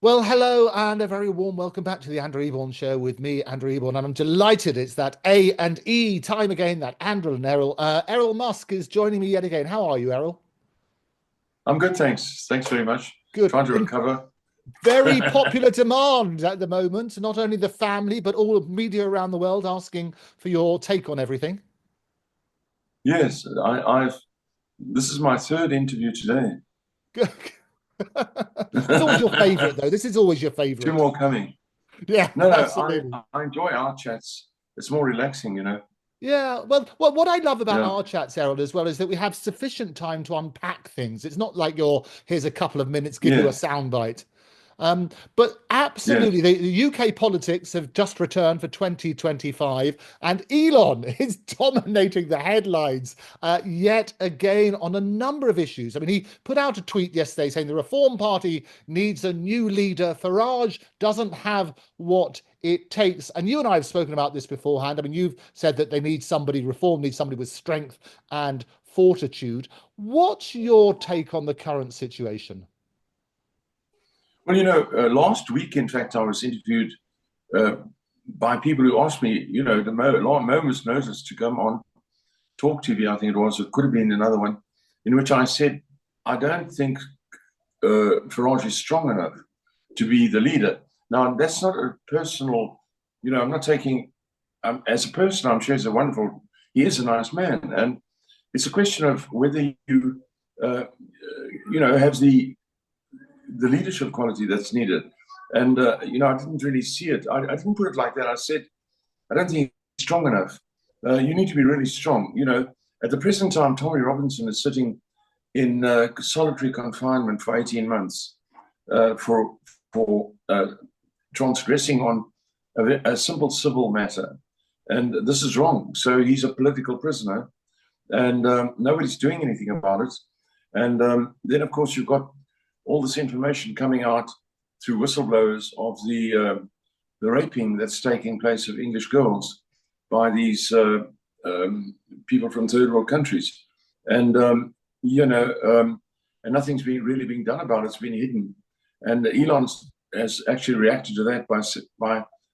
Well, hello and a very warm welcome back to the Andrew Eborn Show with me, Andrew Eborn, and I'm delighted it's that A and E time again, that Andrew and Errol. Errol Musk is joining me yet again. How are you, Errol? I'm good, thanks. Thanks very much. Good. Trying to In recover. very popular demand at the moment, not only the family, but all of media around the world asking for your take on everything. Yes, I've. This is my third interview today. It's always your favorite, though. This is always your Two favorite. more coming. Yeah, No, no, absolutely. I enjoy our chats. It's more relaxing, you know. Yeah, well, what I love about Yeah, our chats, Errol, as well, is that we have sufficient time to unpack things. It's not like here's a couple of minutes, give you a yeah, soundbite. But yes. absolutely, the UK politics have just returned for 2025, and Elon is dominating the headlines yet again on a number of issues. I mean, he put out a tweet yesterday saying the Reform Party needs a new leader. Farage doesn't have what it takes. And you and I have spoken about this beforehand. I mean, you've said that they need somebody, reform needs somebody with strength and fortitude. What's your take on the current situation? Well, last week, in fact, I was interviewed uh, by people who asked me, moment's notice to come on Talk TV, I think it was. It could have been another one, in which I said, I don't think Farage is strong enough to be the leader. Now, that's not a personal, I'm not taking, as a person, I'm sure he is a nice man. And it's a question of whether uh, have the leadership quality that's needed. And, I didn't really see it. I didn't put it like that. I said, I don't think he's strong enough. You need to be really strong. At the present time, Tommy Robinson is sitting in solitary confinement for 18 months for transgressing on a simple civil matter. And this is wrong. So he's a political prisoner, and nobody's doing anything about it. And then, of course, you've got all this information coming out through whistleblowers of the raping that's taking place of English girls by these people from third world countries. And, and nothing's really being done about it. It's been hidden. And Elon has actually reacted to that by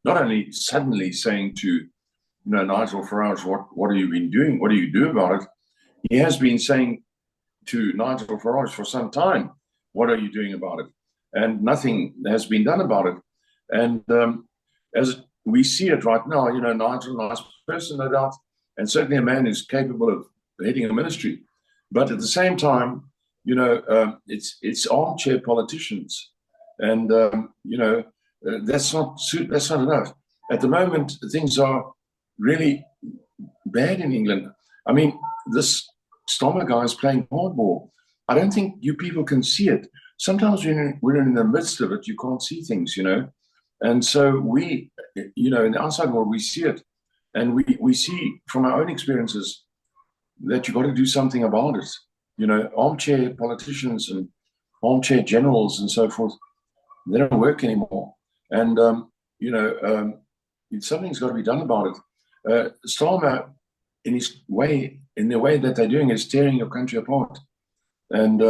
not only suddenly saying to Nigel Farage, what have you been doing? What do you do about it? He has been saying to Nigel Farage for some time, what are you doing about it? And nothing has been done about it. And as we see it right now, Nigel, nice person, no doubt, and certainly a man who's capable of heading a ministry. But at the same time, it's armchair politicians, and that's not enough. At the moment, things are really bad in England. I mean, this Starmer guy is playing hardball. I don't think you people can see it. Sometimes when we're in the midst of it, you can't see things, And so we, in the outside world, we see it. And we see from our own experiences that you've got to do something about it. Armchair politicians and armchair generals and so forth, they don't work anymore. And, something's got to be done about it. Starmer, in the way that they're doing, is tearing your country apart. And,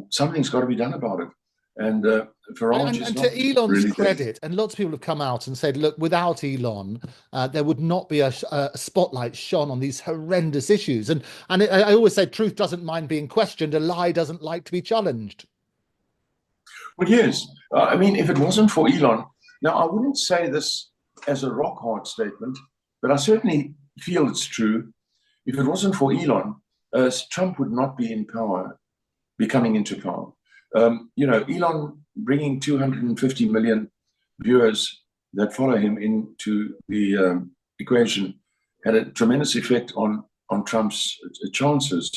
something's got to be done about it. And Farage is And not to Elon's really there. credit, and lots of people have come out and said, look, without Elon, there would not be a spotlight shone on these horrendous issues. And I always say truth doesn't mind being questioned. A lie doesn't like to be challenged. Well, yes. I mean, if it wasn't for Elon, now I wouldn't say this as a rock hard statement, but I certainly feel it's true. If it wasn't for Elon, Trump would not be in power, be coming into power. Elon bringing 250 million viewers that follow him into the equation had a tremendous effect on Trump's chances.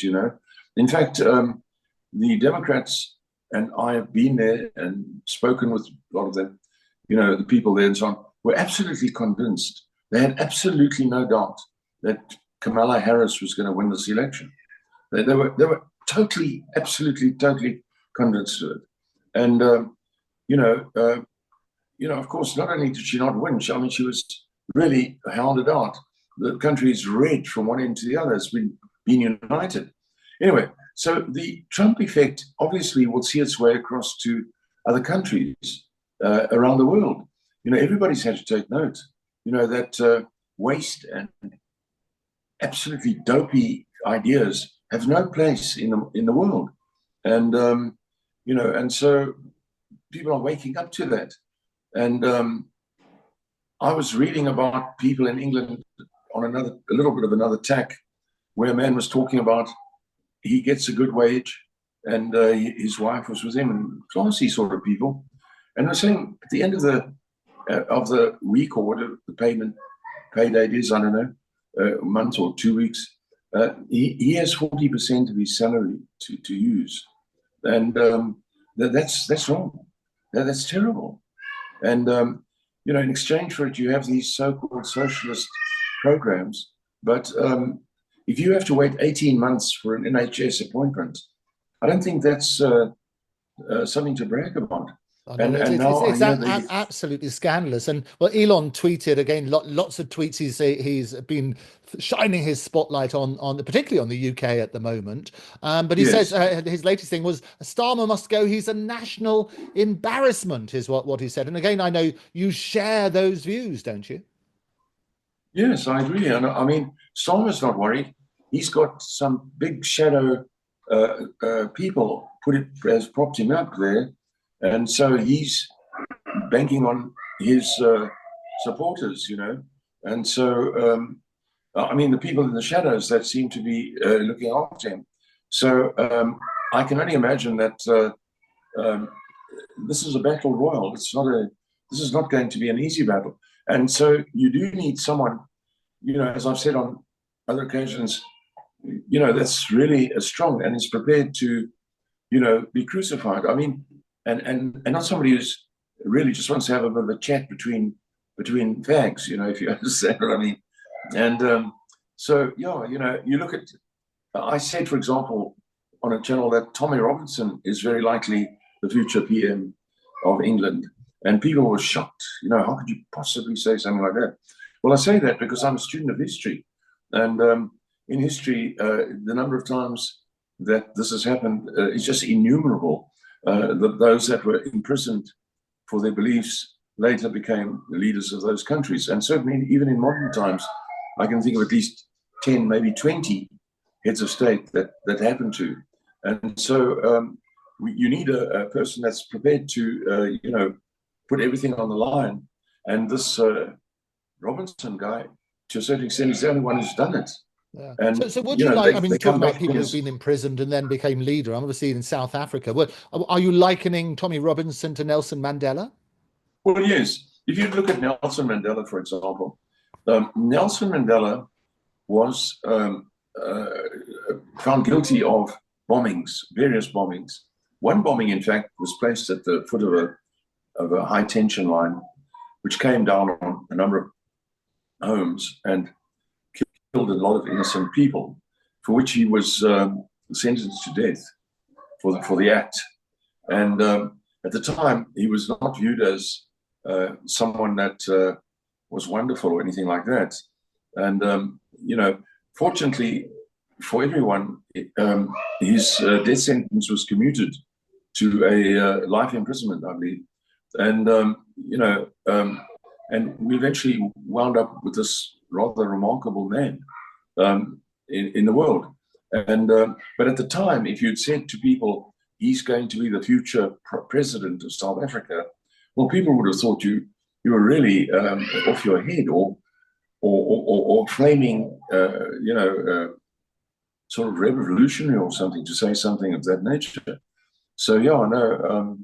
In fact, the Democrats, and I have been there and spoken with a lot of them, the people there and so on, were absolutely convinced. They had absolutely no doubt that Kamala Harris was going to win this election. They were totally, absolutely, totally convinced of it. And of course, not only did she not win, she was really hounded out. The country is red from one end to the other. It's been united. Anyway, so the Trump effect obviously will see its way across to other countries around the world. Everybody's had to take note, that waste and absolutely dopey ideas have no place in the world. And, and so people are waking up to that. And I was reading about people in England on a little bit of another tack, where a man was talking about he gets a good wage, and his wife was with him, and classy sort of people. And they're saying at the end of the week, or whatever the pay date is, I don't know, a month or 2 weeks, he has 40% of his salary to use, and that's wrong. That's terrible. And in exchange for it, you have these so-called socialist programs. But if you have to wait 18 months for an NHS appointment, I don't think that's something to brag about. It's absolutely scandalous. And well, Elon tweeted again, lots of tweets. He's been shining his spotlight on particularly on the UK at the moment. But he says his latest thing was Starmer must go. He's a national embarrassment, is what he said. And again, I know you share those views, don't you? Yes, I agree. And I mean, Starmer's not worried. He's got some big shadow people has propped him up there. And so he's banking on his supporters, And so, I mean, the people in the shadows that seem to be looking after him. So I can only imagine that this is a battle royal. This is not going to be an easy battle. And so you do need someone, as I've said on other occasions, that's really strong and is prepared to, be crucified. I mean, and not somebody who's really just wants to have a bit of a chat between fags, if you understand what I mean. And so, you look at, I said, for example, on a channel that Tommy Robinson is very likely the future PM of England. And people were shocked, how could you possibly say something like that? Well, I say that because I'm a student of history. And in history, the number of times that this has happened is just innumerable. Those that were imprisoned for their beliefs later became the leaders of those countries. And certainly, even in modern times, I can think of at least 10, maybe 20 heads of state that happened to. And so you need a person that's prepared to, put everything on the line. And this Robinson guy, to a certain extent, is the only one who's done it. Yeah. And so what do you like? You talk about people who've been imprisoned and then became leader. I'm obviously in South Africa. Are you likening Tommy Robinson to Nelson Mandela? Well, yes. If you look at Nelson Mandela, for example, Nelson Mandela was found guilty of bombings, various bombings. One bombing, in fact, was placed at the foot of a high tension line, which came down on a number of homes and killed a lot of innocent people, for which he was sentenced to death for the act. And at the time, he was not viewed as someone that was wonderful or anything like that. And fortunately for everyone, his death sentence was commuted to a life imprisonment, I believe. And and we eventually wound up with this rather remarkable man in the world. And but at the time, if you'd said to people, he's going to be the future president of South Africa, well, people would have thought you were really off your head or flaming, sort of revolutionary or something, to say something of that nature. So yeah, I know.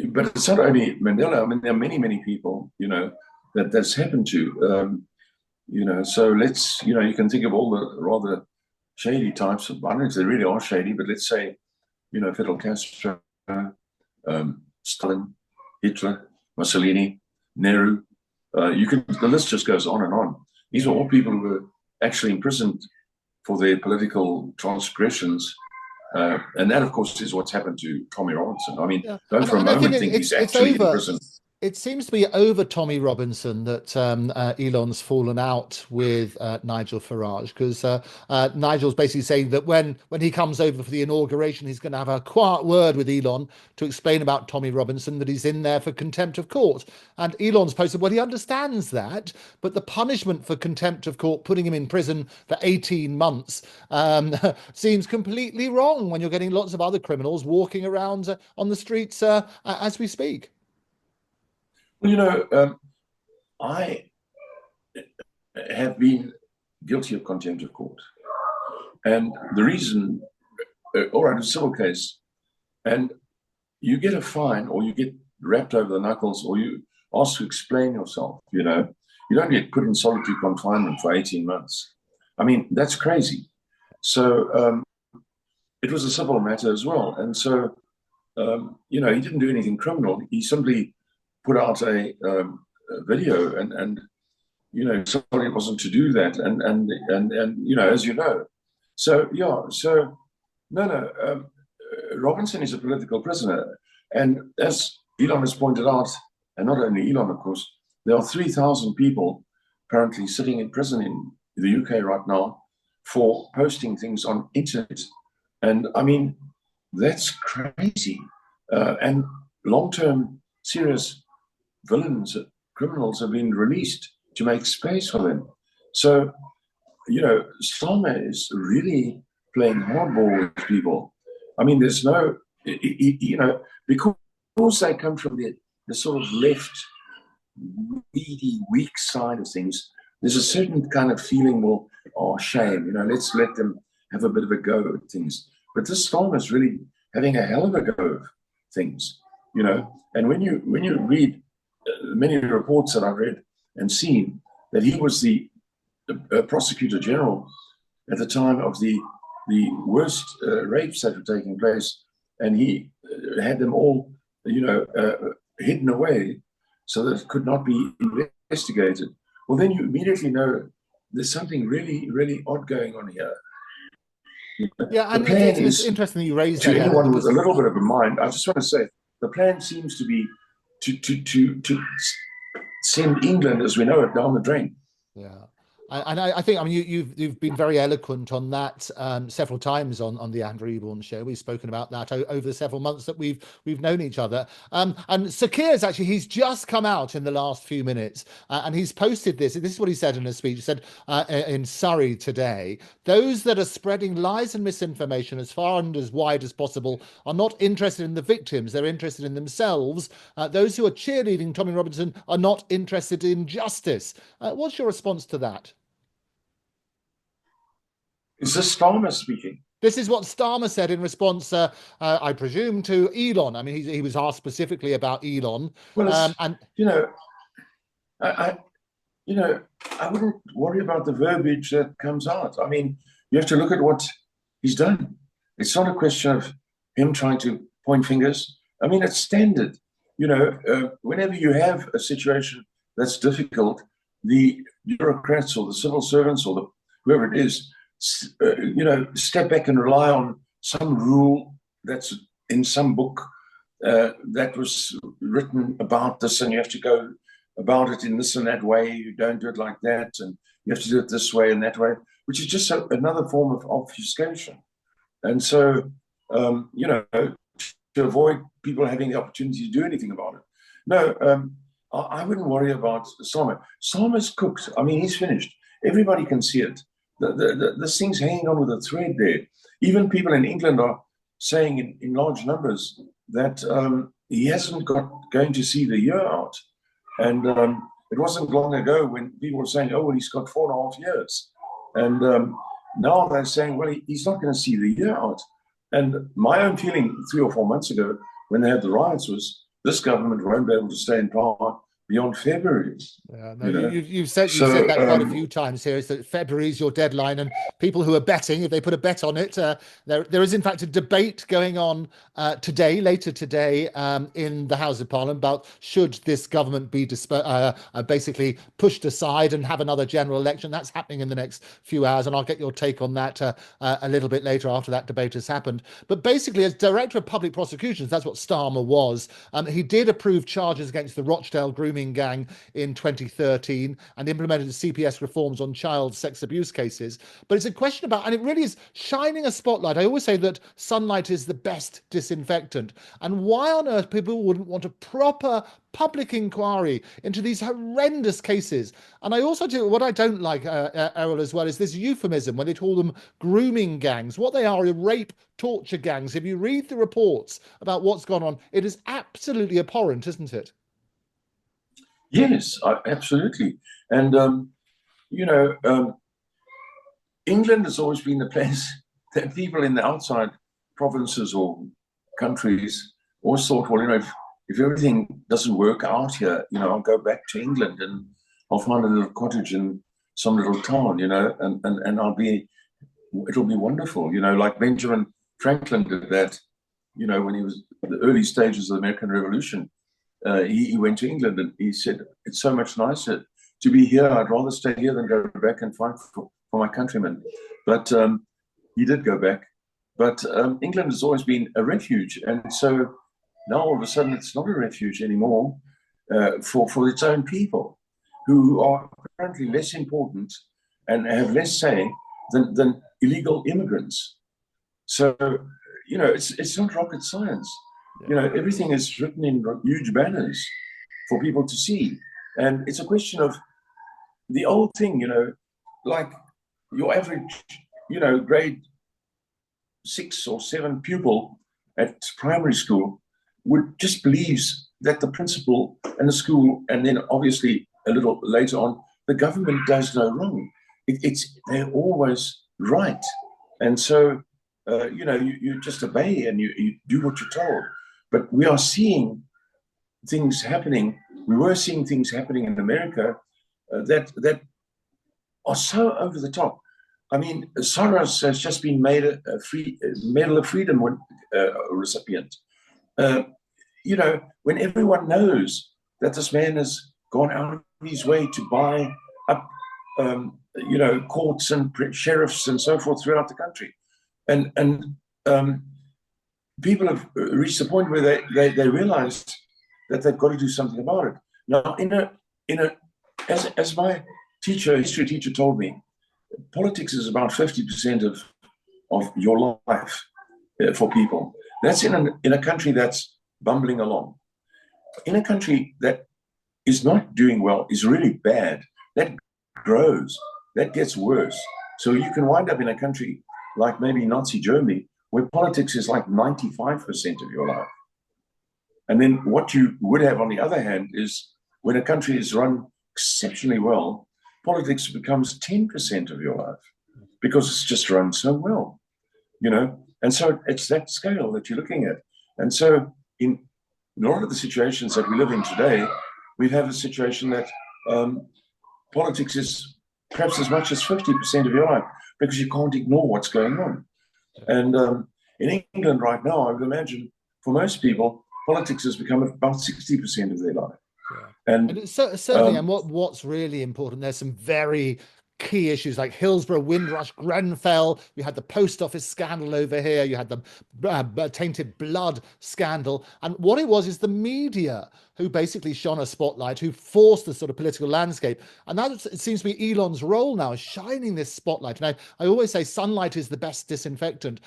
But it's not only Mandela. I mean, there are many, many people, that's happened to. So let's, you can think of all the rather shady types of, I don't know if they really are shady, but let's say, Fidel Castro, Stalin, Hitler, Mussolini, Nehru. The list just goes on and on. These are all people who were actually imprisoned for their political transgressions. And that, of course, is what's happened to Tommy Robinson. I mean, don't for a moment think he's actually in prison. It seems to be over Tommy Robinson that Elon's fallen out with Nigel Farage, because Nigel's basically saying that when he comes over for the inauguration, he's going to have a quiet word with Elon to explain about Tommy Robinson, that he's in there for contempt of court. And Elon's posted, well, he understands that, but the punishment for contempt of court, putting him in prison for 18 months, seems completely wrong when you're getting lots of other criminals walking around on the streets as we speak. Well, I have been guilty of contempt of court. And the reason, all right, it's a civil case, and you get a fine or you get wrapped over the knuckles or you asked to explain yourself, you don't get put in solitary confinement for 18 months. I mean, that's crazy. So it was a civil matter as well. And so, he didn't do anything criminal. He simply put out a video and sorry, it wasn't to do that. And as you know. So, Robinson is a political prisoner. And as Elon has pointed out, and not only Elon, of course, there are 3,000 people currently sitting in prison in the UK right now for posting things on internet. And I mean, that's crazy. And long-term serious villains, criminals have been released to make space for them. So, Starmer is really playing hardball with people. I mean, there's no, because they come from the sort of left, weedy, weak side of things, there's a certain kind of feeling, well, oh, shame, let's let them have a bit of a go at things. But this Starmer is really having a hell of a go of things, and when you read many reports that I've read and seen, that he was the prosecutor general at the time of the worst rapes that were taking place, and he had them all, hidden away so that it could not be investigated. Well, then you immediately know there's something really, really odd going on here. Yeah, and it's interesting that you raised that. To anyone with a little bit of a mind, I just want to say the plan seems to be to send England as we know it down the drain. Yeah. And I think, you've been very eloquent on that several times on the Andrew Eborn show. We've spoken about that over the several months that we've known each other. And Sir Keir's actually, he's just come out in the last few minutes and he's posted this. This is what he said in a speech. He said in Surrey today, those that are spreading lies and misinformation as far and as wide as possible are not interested in the victims. They're interested in themselves. Those who are cheerleading Tommy Robinson are not interested in justice. What's your response to that? Is this Starmer speaking? This is what Starmer said in response, I presume, to Elon. I mean, he was asked specifically about Elon. Well, I wouldn't worry about the verbiage that comes out. I mean, you have to look at what he's done. It's not a question of him trying to point fingers. I mean, it's standard. Whenever you have a situation that's difficult, the bureaucrats or the civil servants or whoever it is, step back and rely on some rule that's in some book that was written about this, and you have to go about it in this and that way. You don't do it like that, and you have to do it this way and that way, which is just another form of obfuscation. And so, to avoid people having the opportunity to do anything about it. No, I wouldn't worry about Starmer. Starmer's cooked. I mean, he's finished. Everybody can see it. This thing's hanging on with a thread there. Even people in England are saying in large numbers that he hasn't going to see the year out. And it wasn't long ago when people were saying, oh, well, he's got 4.5 years. And now they're saying, well, he's not going to see the year out. And my own feeling 3 or 4 months ago when they had the riots was this government won't be able to stay in power beyond February. Yeah, no, You know, you've said that so quite a few times here. Is that February is your deadline, and people who are betting, if they put a bet on it, there is in fact a debate going on later today, in the House of Parliament about should this government be basically pushed aside and have another general election. That's happening in the next few hours, and I'll get your take on that a little bit later after that debate has happened. But basically, as Director of Public Prosecutions, that's what Starmer was. He did approve charges against the Rochdale grooming gang in 2013 and implemented CPS reforms on child sex abuse cases. But it's a question about, and it really is shining a spotlight. I always say that sunlight is the best disinfectant. And why on earth people wouldn't want a proper public inquiry into these horrendous cases? And I also do, what I don't like, Errol, as well, is this euphemism when they call them grooming gangs. What they are rape torture gangs. If you read the reports about what's gone on, it is absolutely abhorrent, isn't it? yes, absolutely. And England has always been the place that people in the outside provinces or countries always thought, well, if everything doesn't work out here, I'll go back to England and I'll find a little cottage in some little town, and it'll be wonderful, like Benjamin Franklin did that, when he was in the early stages of the American Revolution. He went to England and he said, it's so much nicer to be here. I'd rather stay here than go back and fight for my countrymen. But he did go back. But England has always been a refuge. And so now all of a sudden it's not a refuge anymore for its own people, who are apparently less important and have less say than illegal immigrants. So, it's not rocket science. Everything is written in huge banners for people to see. And it's a question of the old thing, like your average, grade 6 or 7 pupil at primary school would just believes that the principal and the school, and then obviously a little later on, the government does no wrong. They're always right. And so, you just obey and you do what you're told. But we are seeing things happening. We were seeing things happening in America that are so over the top. I mean, Soros has just been made a Medal of Freedom recipient. When everyone knows that this man has gone out of his way to buy up, courts and sheriffs and so forth throughout the country, and people have reached the point where they realized that they've got to do something about it. Now, as my history teacher told me, politics is about 50% of your life for people. That's in a country that's bumbling along. In a country that is not doing well, is really bad, that grows, that gets worse. So you can wind up in a country like maybe Nazi Germany, where politics is like 95% of your life. And then what you would have on the other hand is when a country is run exceptionally well, politics becomes 10% of your life because it's just run so well, And so it's that scale that you're looking at. And so in a lot of the situations that we live in today, we have a situation that politics is perhaps as much as 50% of your life because you can't ignore what's going on. And in England right now, I would imagine for most people, politics has become about 60% of their life. Yeah. And it's certainly, and what's really important, there's some very key issues like Hillsborough, Windrush, Grenfell. You had the post office scandal over here. You had the tainted blood scandal. And what it was is the media who basically shone a spotlight, who forced the sort of political landscape. And that it seems to be Elon's role now, is shining this spotlight. And I always say sunlight is the best disinfectant.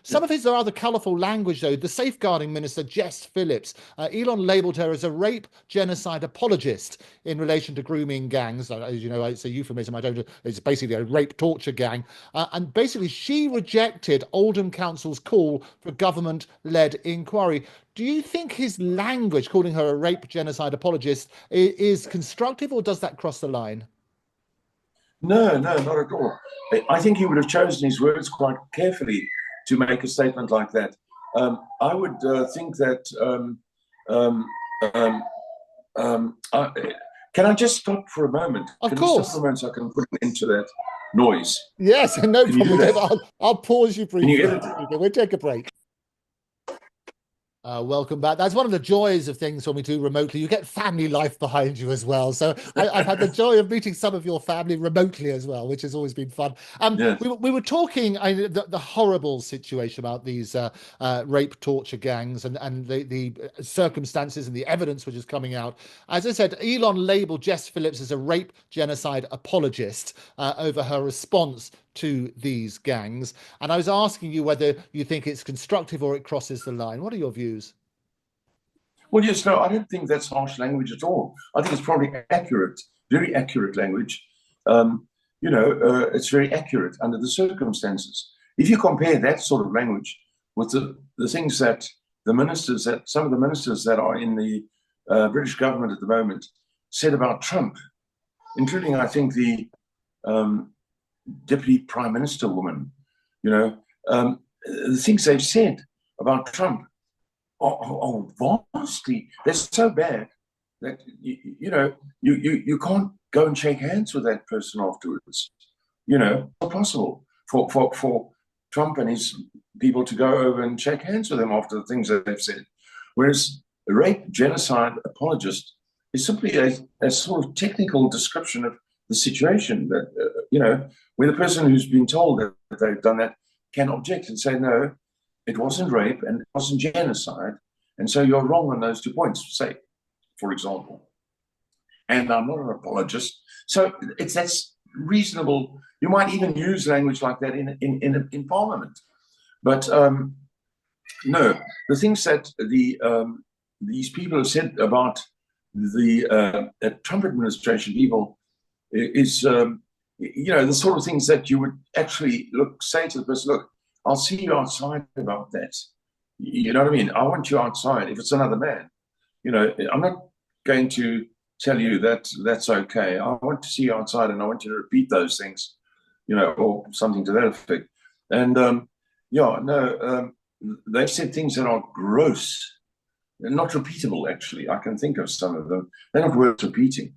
Some of his rather colourful language, though, the safeguarding minister, Jess Phillips, Elon labelled her as a rape genocide apologist in relation to grooming gangs. As you know, it's a euphemism. It's basically a rape torture gang. And basically, she rejected Oldham Council's call for government-led inquiry. Do you think his language, calling her a rape genocide apologist, is constructive, or does that cross the line? No, not at all. I think he would have chosen his words quite carefully to make a statement like that. I would think that can I just stop for a moment? Of Can course. you stop for a moment so I can put an end to that noise? Yes, no Can you do problem. that? I'll pause you Can you briefly. edit it? We'll take a break. Welcome back. That's one of the joys of things when we do remotely. You get family life behind you as well. So I've had the joy of meeting some of your family remotely as well, which has always been fun. Yes. We were talking the horrible situation about these rape torture gangs and the circumstances and the evidence which is coming out. As I said, Elon labeled Jess Phillips as a rape genocide apologist over her response to these gangs. And I was asking you whether you think it's constructive or it crosses the line. What are your views? Well, yes, no, I don't think that's harsh language at all. I think it's probably accurate, very accurate language. It's very accurate under the circumstances. If you compare that sort of language with the things that some of the ministers that are in the British government at the moment said about Trump, including, I think, the Deputy Prime Minister woman, the things they've said about Trump are vastly, they're so bad that you can't go and shake hands with that person afterwards. It's not possible for Trump and his people to go over and shake hands with him after the things that they've said. Whereas a rape genocide apologist is simply a sort of technical description of the situation that, where the person who's been told that they've done that can object and say, no, it wasn't rape and it wasn't genocide. And so you're wrong on those 2 points, say, for example. And I'm not an apologist. So that's reasonable. You might even use language like that in Parliament. But no, the things that these people have said about the Trump administration people is, the sort of things that you would actually say to the person, look, I'll see you outside about that. You know what I mean? I want you outside. If it's another man, I'm not going to tell you that that's okay. I want to see you outside and I want you to repeat those things, or something to that effect. And they've said things that are gross and not repeatable, actually. I can think of some of them. They're not worth repeating,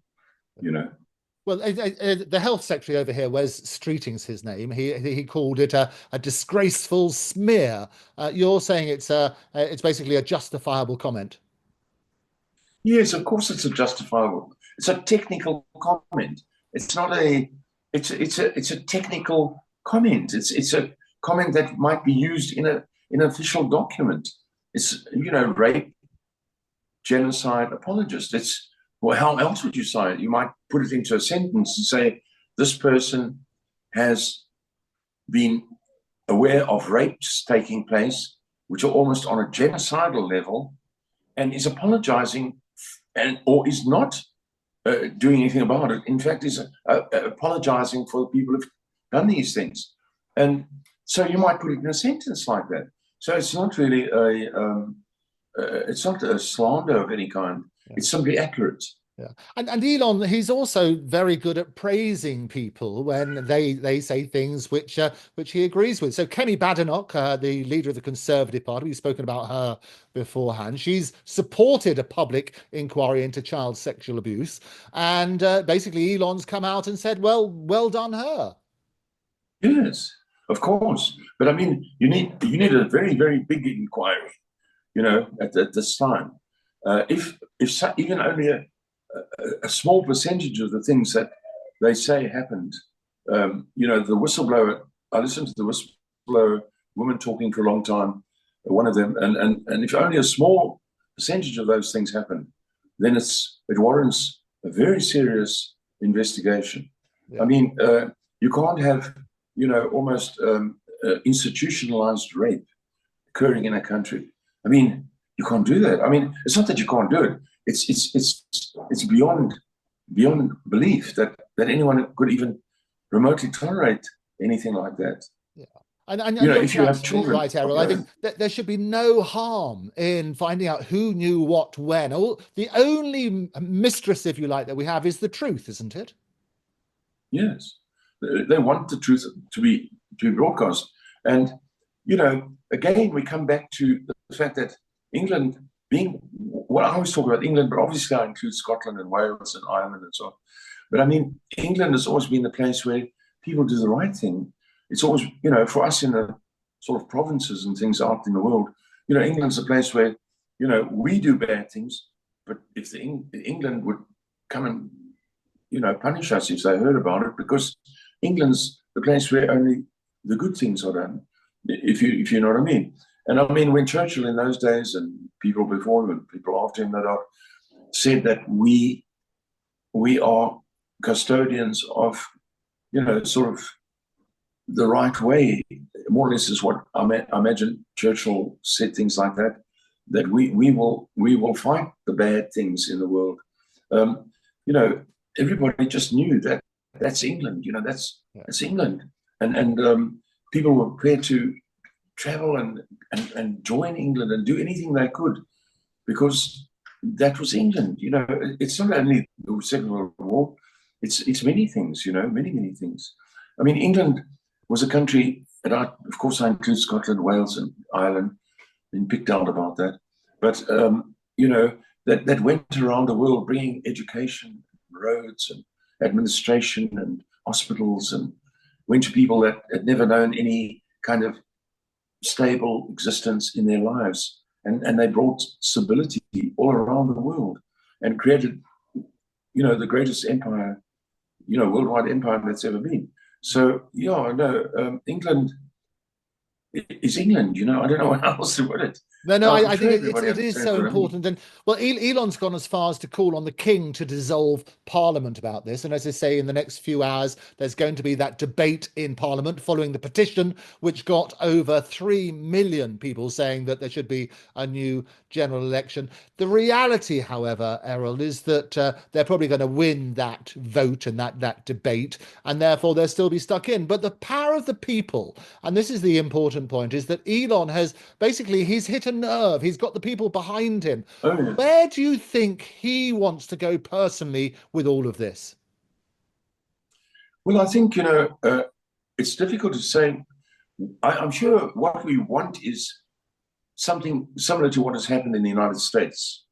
Well, the health secretary over here, Wes Streeting's his name. He called it a disgraceful smear. You're saying it's basically a justifiable comment. Yes, of course it's a justifiable. It's a technical comment. It's not a. It's a technical comment. It's a comment that might be used in an official document. It's rape, genocide, apologist. Well, how else would you say it? You might put it into a sentence and say, this person has been aware of rapes taking place, which are almost on a genocidal level, and is apologizing or is not doing anything about it. In fact, is apologizing for the people who've done these things. And so you might put it in a sentence like that. So it's not really it's not a slander of any kind. Yeah. It's simply accurate. Yeah, and Elon, he's also very good at praising people when they say things which he agrees with. So Kemi Badenock, the leader of the Conservative Party, we've spoken about her beforehand. She's supported a public inquiry into child sexual abuse, and basically Elon's come out and said, well done her. Yes, of course, but I mean, you need a very, very big inquiry, at this time. If even only a small percentage of the things that they say happened, the whistleblower, I listened to the whistleblower woman talking for a long time, one of them, and if only a small percentage of those things happen, then it warrants a very serious investigation. Yeah. I mean, you can't have, almost institutionalized rape occurring in a country. I mean, you can't do that. I mean, it's not that you can't do it. It's beyond belief that anyone could even remotely tolerate anything like that. Yeah. And if you have children, right, Errol, I think that there should be no harm in finding out who knew what when. The only mistress, if you like, that we have is the truth, isn't it? Yes, they want the truth to be broadcast, and again we come back to the fact that England being, well, I always talk about England, but obviously I include Scotland and Wales and Ireland and so on. But I mean, England has always been the place where people do the right thing. It's always, for us in the sort of provinces and things out in the world, England's a place where, we do bad things, but if England would come and, punish us if they heard about it, because England's the place where only the good things are done, if you know what I mean. And I mean, when Churchill in those days and people before him and people after him said that we are custodians of, sort of the right way, more or less is what I imagine Churchill said, things like that we will fight the bad things in the world. Everybody just knew that that's England, that's England. And people were prepared to travel and join England and do anything they could, because that was England. It's not only the Second World War, it's many things, many things. I mean, England was a country, and of course I include Scotland, Wales and Ireland, been picked out about that. But, that went around the world bringing education, roads and administration and hospitals, and went to people that had never known any kind of stable existence in their lives. And they brought stability all around the world and created, the greatest empire, worldwide empire that's ever been. So, England is England, I don't know how else to put it. No, I think it is so important. And well, Elon's gone as far as to call on the king to dissolve Parliament about this. And as I say, in the next few hours, there's going to be that debate in Parliament following the petition, which got over 3 million people saying that there should be a new general election. The reality, however, Errol, is that they're probably going to win that vote and that debate, and therefore they'll still be stuck in. But the power of the people, and this is the important point, is that Elon has basically, he's hit a nerve. He's got the people behind him. Oh, yeah. Where do you think he wants to go personally with all of this? Well, I think, it's difficult to say. I'm sure what we want is something similar to what has happened in the United States.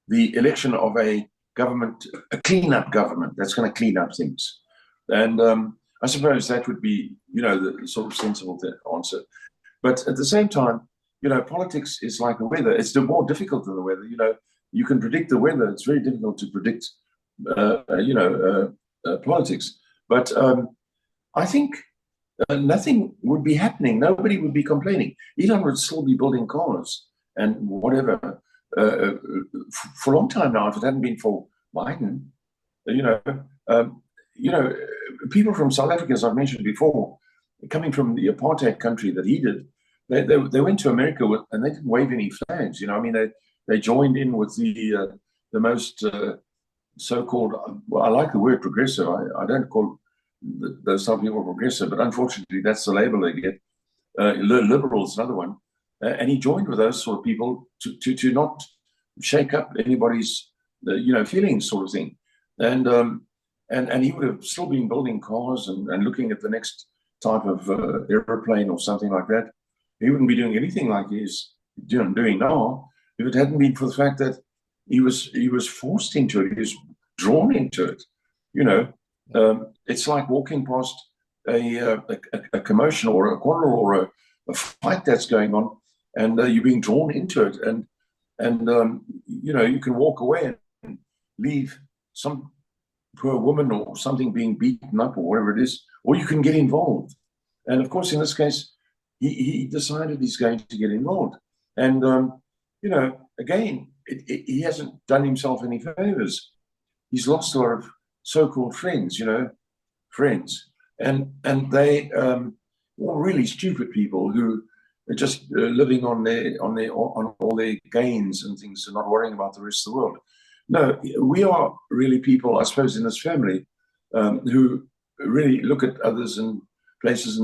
The election of a government, a clean-up government that's going to clean up things. And I suppose that would be, the sort of sensible answer. But at the same time, politics is like the weather. It's more difficult than the weather. You can predict the weather. It's very difficult to predict, politics. But I think nothing would be happening. Nobody would be complaining. Elon would still be building cars and whatever for a long time now. If it hadn't been for Biden, people from South Africa, as I've mentioned before, coming from the apartheid country that he did, they went to America and they didn't wave any flags. They joined in with the most so-called, well, I like the word progressive. I don't call those some people progressive, but unfortunately that's the label they get. Liberal is another one, and he joined with those sort of people to not shake up anybody's feelings, sort of thing. And he would have still been building cars and looking at the next type of airplane or something like that. He wouldn't be doing anything like he's doing now if it hadn't been for the fact that he was forced into it. He was drawn into it. It's like walking past a commotion or a quarrel or a fight that's going on, and you're being drawn into it. And you can walk away and leave some poor woman or something being beaten up or whatever it is, or you can get involved. And of course, in this case, he decided he's going to get involved. And, again, he hasn't done himself any favors. He's lost a lot of so-called friends, and they all really stupid people who are just living on all their gains and things and not worrying about the rest of the world. No, we are really people, I suppose, in this family who really look at others and places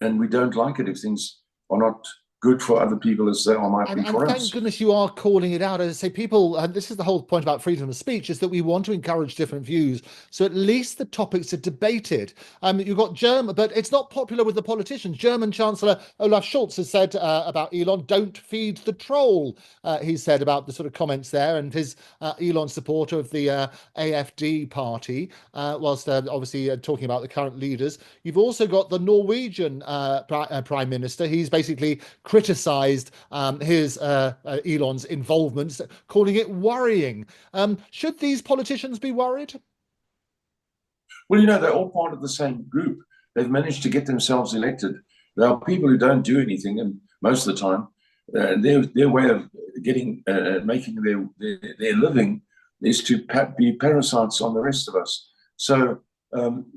and we don't like it if things are not good for other people as they might be And for thank us. goodness you are calling it out. As I say, people, and this is the whole point about freedom of speech, is that we want to encourage different views. So at least the topics are debated. You've got German, but it's not popular with the politicians. German Chancellor Olaf Scholz has said about Elon, don't feed the troll. He said about the sort of comments there, and his Elon supporter of the AFD party, whilst obviously talking about the current leaders. You've also got the Norwegian Prime Minister. He's basically criticised his Elon's involvement, calling it worrying. Should these politicians be worried? Well, you know, they're all part of the same group. They've managed to get themselves elected. There are people who don't do anything, and most of the time, their way of getting making their living is to be parasites on the rest of us. So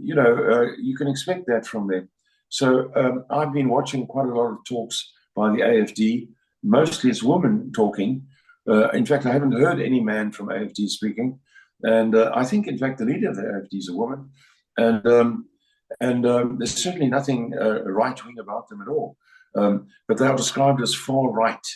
you can expect that from them. So I've been watching quite a lot of talks by the AFD. Mostly it's women talking. In fact, I haven't heard any man from AFD speaking. And I think, in fact, the leader of the AFD is a woman. And there's certainly nothing right-wing about them at all. But they are described as far right.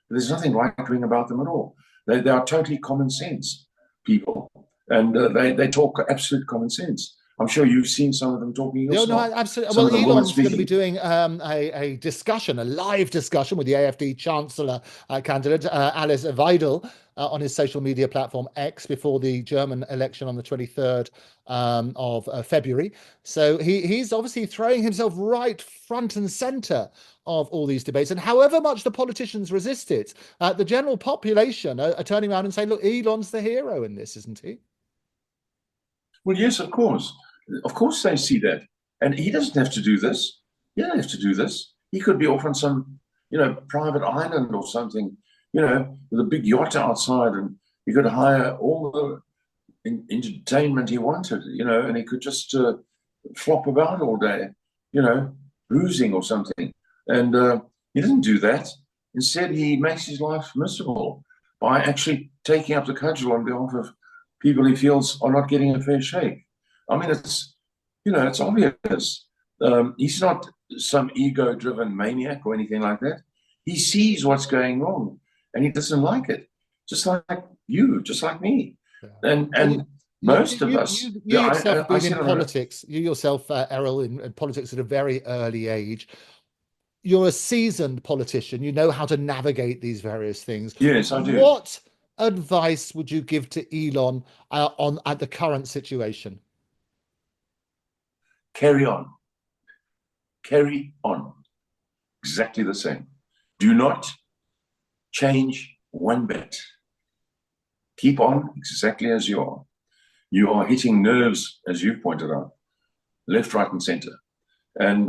There's nothing right-wing about them at all. They are totally common sense people. And they talk absolute common sense. I'm sure you've seen some of them talking yourself. No, absolutely. Well, Elon's going to be doing a discussion, a live discussion with the AFD Chancellor candidate, Alice Weidel, on his social media platform X before the German election on the 23rd of February. So he's obviously throwing himself right front and center of all these debates. And however much the politicians resist it, the general population are turning around and saying, look, Elon's the hero in this, isn't he? Well, yes, of course. Of course they see that. And he doesn't have to do this. He doesn't have to do this. He could be off on some, private island or something, with a big yacht outside, and he could hire all the entertainment he wanted, and he could just flop about all day, boozing or something. And he doesn't do that. Instead, he makes his life miserable by actually taking up the cudgel on behalf of people he feels are not getting a fair shake. I mean, it's obvious. He's not some ego-driven maniac or anything like that. He sees what's going wrong, and he doesn't like it. Just like you, just like me, and most of us. You yourself, in politics, you yourself, Errol, in politics at a very early age. You're a seasoned politician. You know how to navigate these various things. Yes, I do. What advice would you give to Elon at the current situation? Carry on. Carry on. Exactly the same. Do not change one bit. Keep on exactly as you are. You are hitting nerves, as you've pointed out, left, right, and center. And,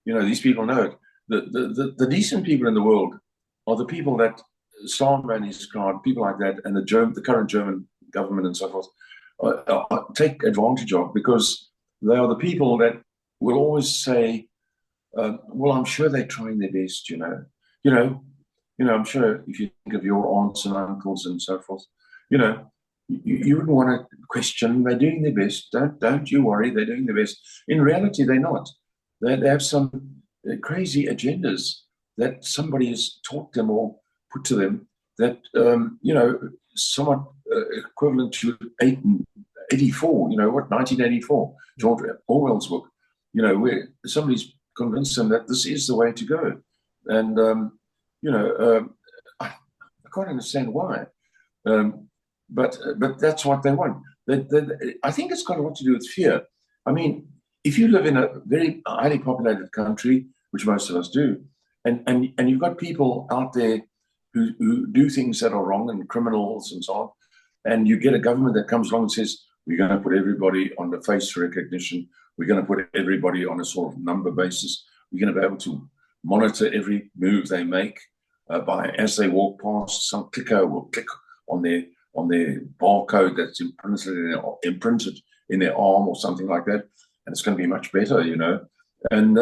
these people know it. The decent people in the world are the people that Starmer and his crowd, people like that, and the current German government and so forth, take advantage of, because they are the people that will always say, well, I'm sure they're trying their best, I'm sure if you think of your aunts and uncles and so forth, you wouldn't want to question. They're doing their best. Don't you worry. They're doing their best. In reality, they're not. They have some crazy agendas that somebody has taught them or put to them that, somewhat equivalent to 84, 1984, George Orwell's book, where somebody's convinced them that this is the way to go. And, I can't understand why. But that's what they want. I think it's got a lot to do with fear. I mean, if you live in a very highly populated country, which most of us do, and you've got people out there who do things that are wrong, and criminals and so on, and you get a government that comes along and says, we're going to put everybody on the face recognition, we're going to put everybody on a sort of number basis, we're going to be able to monitor every move they make by, as they walk past, some clicker will click on their barcode that's imprinted in their arm or something like that, and it's going to be much better, and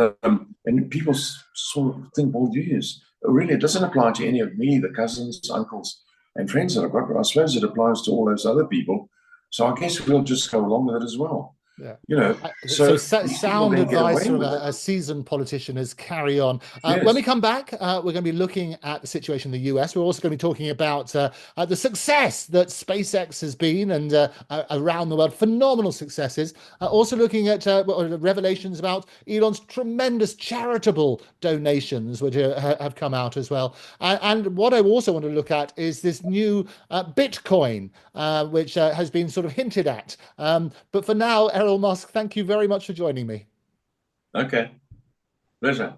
people sort of think, well, geez, really, it doesn't apply to any of me, the cousins, uncles, and friends that I've got, but I suppose it applies to all those other people. So I guess we'll just go along with it as well. Yeah. You know, So these people sound then get advice away from with it. a seasoned politician is carry on. When Yes. we come back, we're going to be looking at the situation in the US. We're also going to be talking about the success that SpaceX has been and around the world, phenomenal successes. Also looking at revelations about Elon's tremendous charitable donations, which have come out as well. And what I also want to look at is this new Bitcoin, which has been sort of hinted at. But for now, Errol Musk, thank you very much for joining me. Okay. Pleasure.